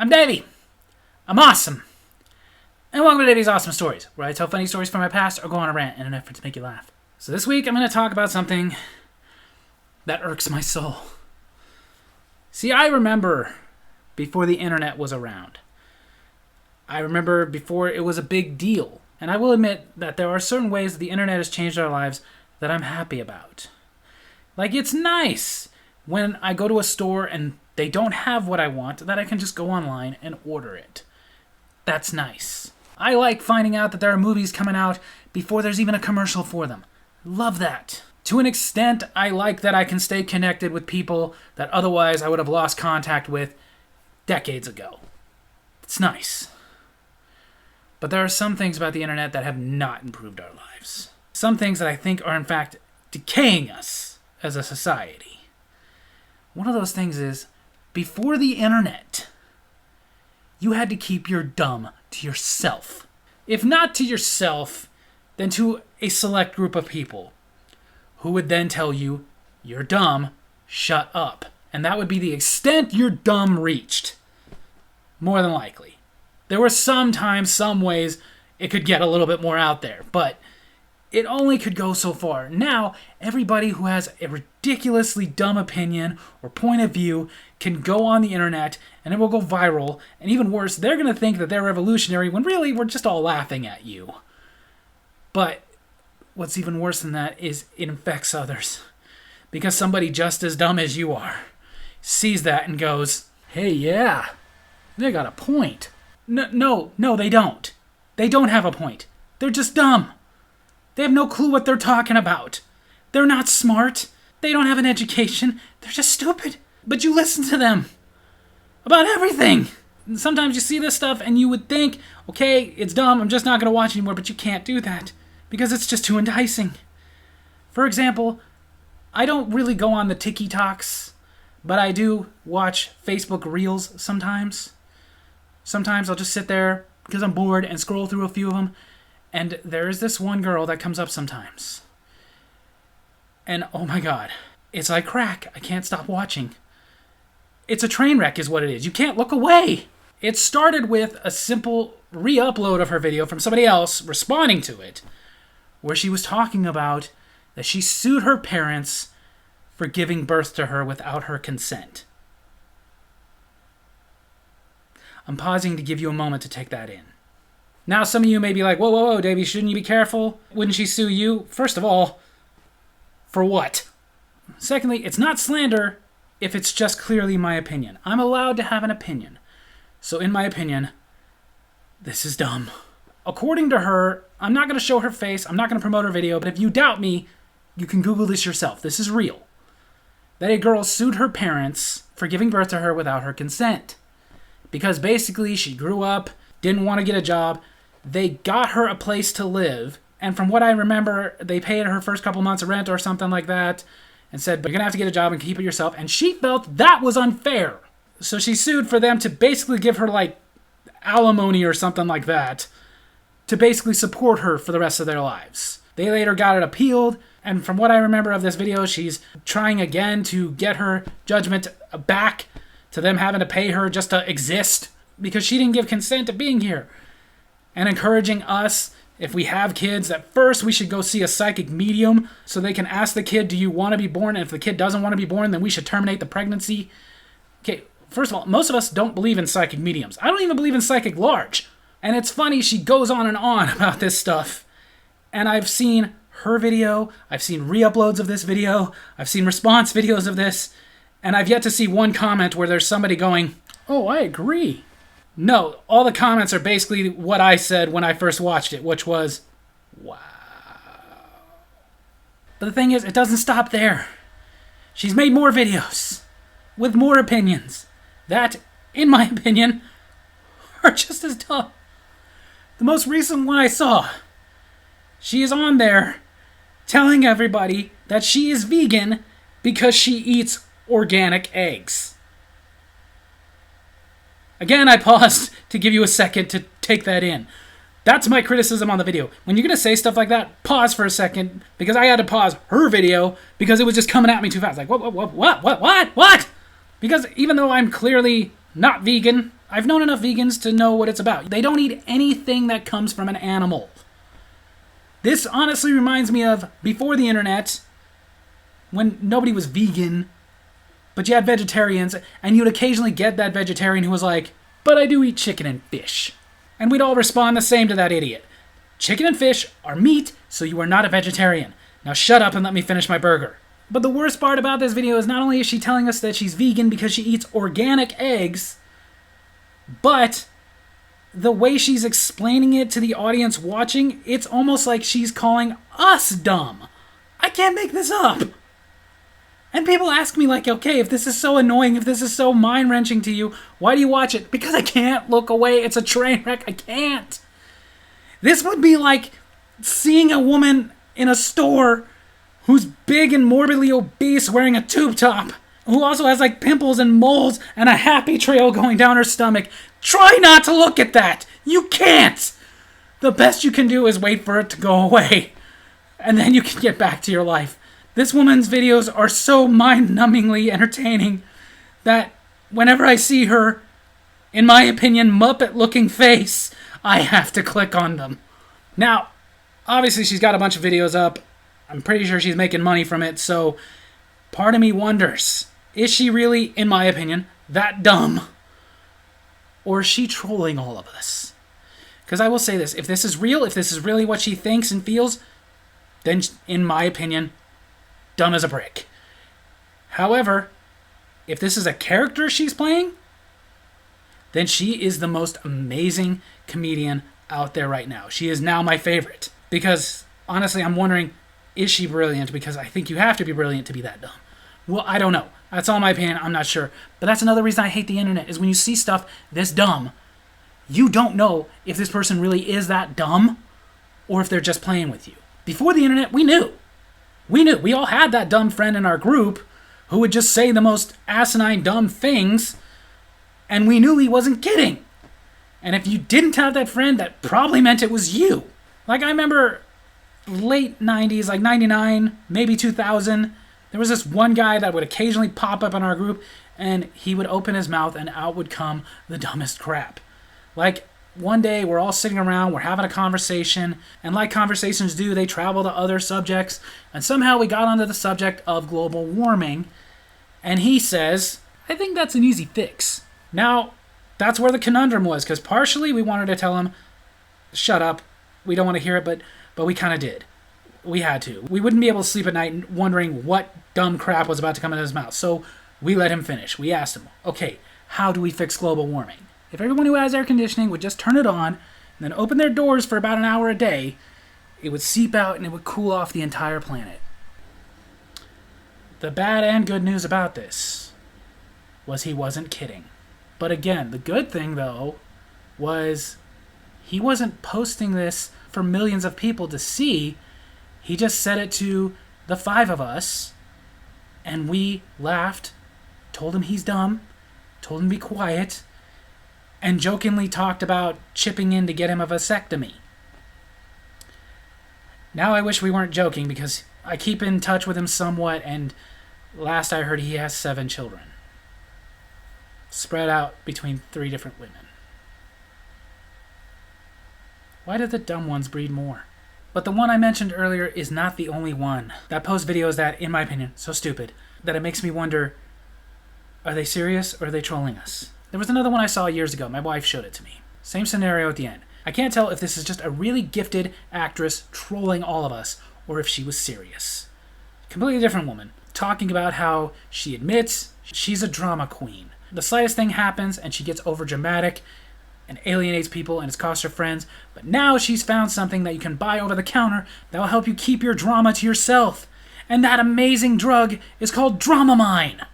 I'm Davy. I'm awesome. And welcome to Davy's Awesome Stories, where I tell funny stories from my past or go on a rant in an effort to make you laugh. So this week I'm going to talk about something that irks my soul. See, I remember before the internet was around. I remember before it was a big deal. And I will admit that there are certain ways that the internet has changed our lives that I'm happy about. Like, it's nice when I go to a store and they don't have what I want, that I can just go online and order it. That's nice. I like finding out that there are movies coming out before there's even a commercial for them. Love that. To an extent, I like that I can stay connected with people that otherwise I would have lost contact with decades ago. It's nice. But there are some things about the internet that have not improved our lives. Some things that I think are in fact decaying us as a society. One of those things is, before the internet, you had to keep your dumb to yourself. If not to yourself, then to a select group of people who would then tell you, you're dumb, shut up. And that would be the extent your dumb reached. More than likely. There were some times, some ways, it could get a little bit more out there, but it only could go so far. Now, everybody who has a ridiculously dumb opinion or point of view can go on the internet and it will go viral. And even worse, they're going to think that they're revolutionary when really we're just all laughing at you. But what's even worse than that is it infects others. Because somebody just as dumb as you are sees that and goes, hey, yeah, they got a point. No, they don't. They don't have a point. They're just dumb. They have no clue what they're talking about. They're not smart. They don't have an education. They're just stupid. But you listen to them about everything. And sometimes you see this stuff and you would think, okay, it's dumb, I'm just not going to watch anymore, but you can't do that because it's just too enticing. For example, I don't really go on the TikToks, but I do watch Facebook Reels sometimes. Sometimes I'll just sit there because I'm bored and scroll through a few of them. And there is this one girl that comes up sometimes. And oh my god, it's like crack. I can't stop watching. It's a train wreck is what it is. You can't look away. It started with a simple re-upload of her video from somebody else responding to it, where she was talking about that she sued her parents for giving birth to her without her consent. I'm pausing to give you a moment to take that in. Now, some of you may be like, whoa, Davey, shouldn't you be careful? Wouldn't she sue you? First of all, for what? Secondly, it's not slander if it's just clearly my opinion. I'm allowed to have an opinion. So in my opinion, this is dumb. According to her, I'm not going to show her face, I'm not going to promote her video, but if you doubt me, you can Google this yourself. This is real. That a girl sued her parents for giving birth to her without her consent. Because basically she grew up, didn't want to get a job, they got her a place to live, and from what I remember, they paid her first couple months of rent or something like that, and said, but you're going to have to get a job and keep it yourself, and she felt that was unfair. So she sued for them to basically give her, like, alimony or something like that, to basically support her for the rest of their lives. They later got it appealed, and from what I remember of this video, she's trying again to get her judgment back to them having to pay her just to exist, because she didn't give consent to being here. And encouraging us, if we have kids, that first we should go see a psychic medium so they can ask the kid, do you want to be born? And if the kid doesn't want to be born, then we should terminate the pregnancy. Okay, first of all, most of us don't believe in psychic mediums. I don't even believe in psychic large. And it's funny, she goes on and on about this stuff. And I've seen her video, I've seen re-uploads of this video, I've seen response videos of this, and I've yet to see one comment where there's somebody going, oh, I agree. No, all the comments are basically what I said when I first watched it, which was, wow. But the thing is, it doesn't stop there. She's made more videos with more opinions that, in my opinion, are just as dumb. The most recent one I saw, she is on there telling everybody that she is vegan because she eats organic eggs. Again, I paused to give you a second to take that in. That's my criticism on the video. When you're going to say stuff like that, pause for a second, because I had to pause her video because it was just coming at me too fast. Like, what? Because even though I'm clearly not vegan, I've known enough vegans to know what it's about. They don't eat anything that comes from an animal. This honestly reminds me of before the internet, when nobody was vegan, but you had vegetarians, and you'd occasionally get that vegetarian who was like, but I do eat chicken and fish. And we'd all respond the same to that idiot. Chicken and fish are meat, so you are not a vegetarian. Now shut up and let me finish my burger. But the worst part about this video is not only is she telling us that she's vegan because she eats organic eggs, but the way she's explaining it to the audience watching, it's almost like she's calling us dumb. I can't make this up. And people ask me like, okay, if this is so annoying, if this is so mind-wrenching to you, why do you watch it? Because I can't look away. It's a train wreck. I can't. This would be like seeing a woman in a store who's big and morbidly obese wearing a tube top, who also has like pimples and moles and a happy trail going down her stomach. Try not to look at that. You can't. The best you can do is wait for it to go away, and then you can get back to your life. This woman's videos are so mind-numbingly entertaining that whenever I see her, in my opinion, Muppet-looking face, I have to click on them. Now, obviously she's got a bunch of videos up. I'm pretty sure she's making money from it, so part of me wonders, is she really, in my opinion, that dumb? Or is she trolling all of us? Because I will say this, if this is real, if this is really what she thinks and feels, then, in my opinion, dumb as a brick. However, if this is a character she's playing, then she is the most amazing comedian out there right now. She is now my favorite. Because, honestly, I'm wondering, is she brilliant? Because I think you have to be brilliant to be that dumb. Well, I don't know. That's all my opinion. I'm not sure. But that's another reason I hate the internet, is when you see stuff this dumb, you don't know if this person really is that dumb or if they're just playing with you. Before the internet, we knew. We knew. We all had that dumb friend in our group who would just say the most asinine dumb things, and we knew he wasn't kidding. And if you didn't have that friend, that probably meant it was you. Like, I remember late 90s, like 99, maybe 2000, there was this one guy that would occasionally pop up in our group, and he would open his mouth and out would come the dumbest crap. Like, one day we're all sitting around, we're having a conversation, and like conversations do, they travel to other subjects, and somehow we got onto the subject of global warming, and he says, I think that's an easy fix. Now, that's where the conundrum was, because partially we wanted to tell him, shut up, we don't want to hear it, but we kind of did. We had to. We wouldn't be able to sleep at night wondering what dumb crap was about to come out of his mouth, so we let him finish. We asked him, okay, how do we fix global warming? If everyone who has air conditioning would just turn it on and then open their doors for about an hour a day, it would seep out and it would cool off the entire planet. The bad and good news about this was he wasn't kidding. But again, the good thing, though, was he wasn't posting this for millions of people to see. He just said it to the 5 of us, and we laughed, told him he's dumb, told him to be quiet, and jokingly talked about chipping in to get him a vasectomy. Now I wish we weren't joking, because I keep in touch with him somewhat, and last I heard he has 7 children. Spread out between 3 different women. Why do the dumb ones breed more? But the one I mentioned earlier is not the only one that posts videos that, in my opinion, so stupid, that it makes me wonder, are they serious or are they trolling us? There was another one I saw years ago. My wife showed it to me. Same scenario at the end. I can't tell if this is just a really gifted actress trolling all of us or if she was serious. Completely different woman, talking about how she admits she's a drama queen. The slightest thing happens and she gets overdramatic and alienates people and it's cost her friends, but now she's found something that you can buy over the counter that will help you keep your drama to yourself. And that amazing drug is called Dramamine.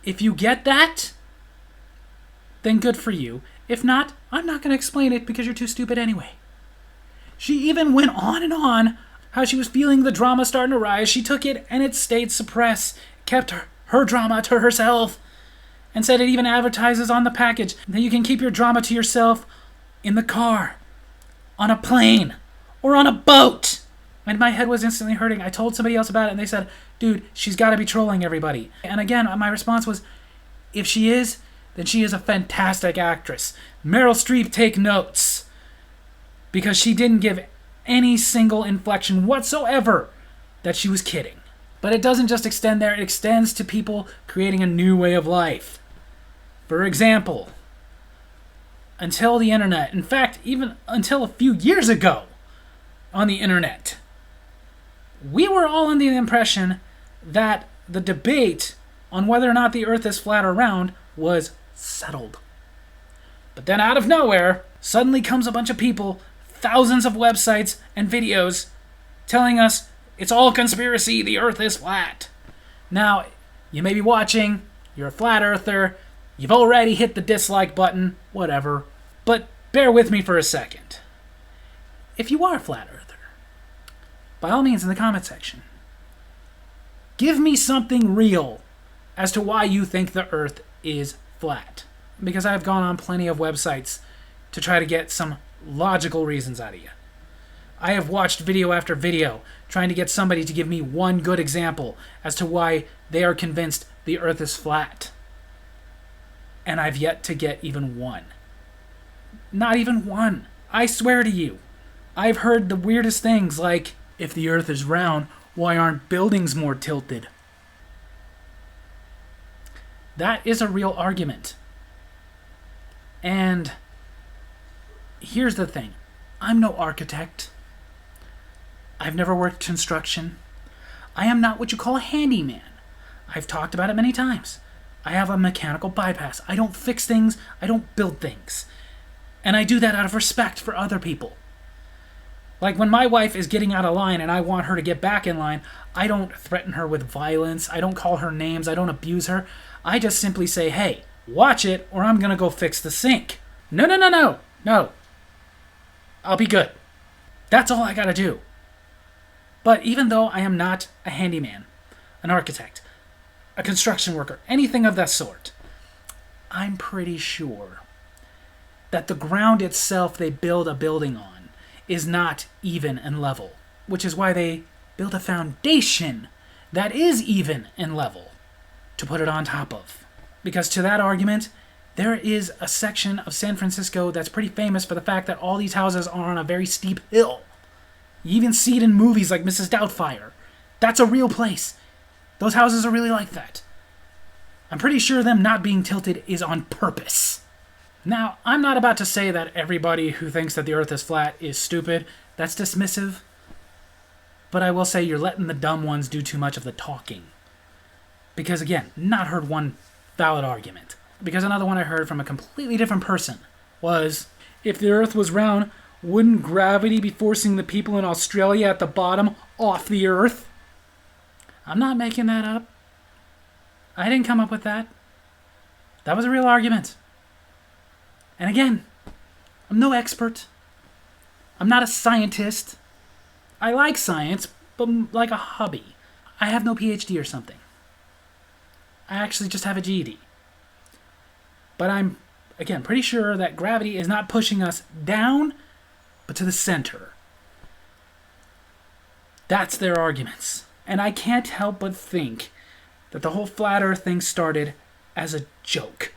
If you get that, then good for you. If not, I'm not going to explain it because you're too stupid anyway. She even went on and on how she was feeling the drama starting to rise. She took it and it stayed suppressed, kept her drama to herself, and said it even advertises on the package that you can keep your drama to yourself in the car, on a plane, or on a boat. And my head was instantly hurting. I told somebody else about it and they said, dude, she's got to be trolling everybody. And again, my response was, If she is, then she is a fantastic actress. Meryl Streep, take notes. Because she didn't give any single inflection whatsoever that she was kidding. But it doesn't just extend there, it extends to people creating a new way of life. For example, until the internet, in fact, even until a few years ago on the internet, we were all under the impression that the debate on whether or not the earth is flat or round was settled. But then out of nowhere, suddenly comes a bunch of people, thousands of websites and videos telling us it's all conspiracy, the earth is flat. Now, you may be watching, you're a flat earther, you've already hit the dislike button, whatever, but bear with me for a second. If you are a flat earther, by all means in the comment section, give me something real as to why you think the earth is flat. Because I've gone on plenty of websites to try to get some logical reasons out of you. I have watched video after video trying to get somebody to give me one good example as to why they are convinced the earth is flat. And I've yet to get even one. Not even one. I swear to you. I've heard the weirdest things like, if the earth is round, why aren't buildings more tilted? That is a real argument. And here's the thing. I'm no architect. I've never worked construction. I am not what you call a handyman. I've talked about it many times. I have a mechanical bypass. I don't fix things. I don't build things. And I do that out of respect for other people. Like when my wife is getting out of line and I want her to get back in line, I don't threaten her with violence. I don't call her names. I don't abuse her. I just simply say, hey, watch it or I'm going to go fix the sink. No. I'll be good. That's all I got to do. But even though I am not a handyman, an architect, a construction worker, anything of that sort, I'm pretty sure that the ground itself they build a building on is not even and level, which is why they build a foundation that is even and level to put it on top of. Because to that argument, there is a section of San Francisco that's pretty famous for the fact that all these houses are on a very steep hill. You even see it in movies like Mrs. Doubtfire. That's a real place. Those houses are really like that. I'm pretty sure them not being tilted is on purpose. Now, I'm not about to say that everybody who thinks that the earth is flat is stupid. That's dismissive. But I will say you're letting the dumb ones do too much of the talking. Because again, not heard one valid argument. Because another one I heard from a completely different person was, if the earth was round, wouldn't gravity be forcing the people in Australia at the bottom off the earth? I'm not making that up. I didn't come up with that. That was a real argument. And again, I'm no expert. I'm not a scientist. I like science, but like a hobby. I have no PhD or something. I actually just have a GED. But I'm, again, pretty sure that gravity is not pushing us down, but to the center. That's their arguments. And I can't help but think that the whole flat earth thing started as a joke.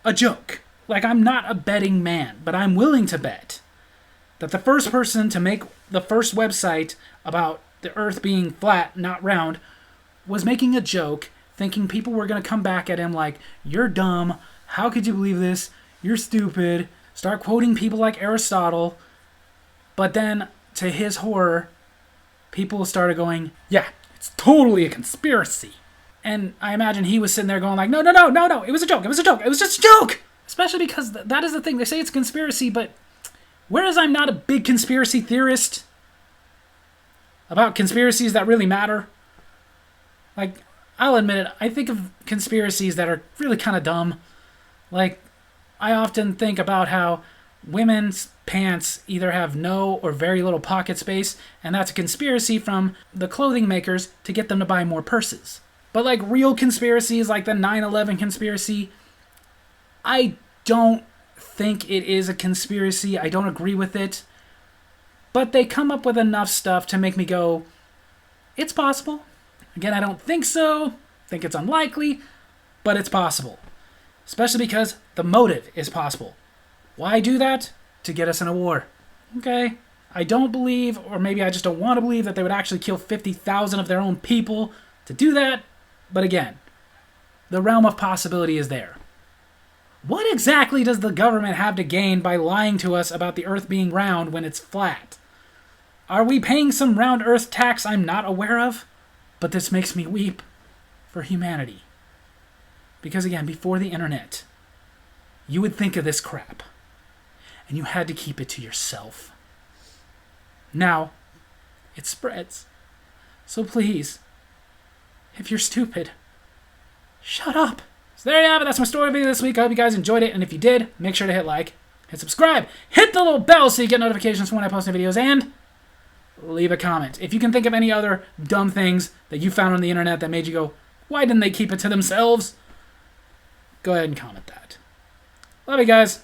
A joke. Like, I'm not a betting man, but I'm willing to bet that the first person to make the first website about the earth being flat, not round, was making a joke, thinking people were going to come back at him like, you're dumb, how could you believe this, you're stupid, start quoting people like Aristotle. But then, to his horror, people started going, yeah, it's totally a conspiracy. And I imagine he was sitting there going like, no, it was a joke, it was just a joke! Especially because that is the thing, they say it's a conspiracy, but whereas I'm not a big conspiracy theorist about conspiracies that really matter, like, I'll admit it, I think of conspiracies that are really kind of dumb. Like, I often think about how women's pants either have no or very little pocket space, and that's a conspiracy from the clothing makers to get them to buy more purses. But like real conspiracies like the 9/11 conspiracy, I don't think it is a conspiracy. I don't agree with it. But they come up with enough stuff to make me go, it's possible. Again, I don't think so. I think it's unlikely. but it's possible. Especially because the motive is possible. Why do that? To get us in a war. Okay? I don't believe, or maybe I just don't want to believe, that they would actually kill 50,000 of their own people to do that. But again, the realm of possibility is there. What exactly does the government have to gain by lying to us about the Earth being round when it's flat? Are we paying some round Earth tax I'm not aware of? But this makes me weep for humanity. Because again, before the internet, you would think of this crap, and you had to keep it to yourself. Now, it spreads. So please, if you're stupid, shut up. So there you have it. That's my story video this week. I hope you guys enjoyed it. And if you did, make sure to hit like, hit subscribe, hit the little bell so you get notifications when I post new videos, and leave a comment. If you can think of any other dumb things that you found on the internet that made you go, why didn't they keep it to themselves? Go ahead and comment that. Love you guys.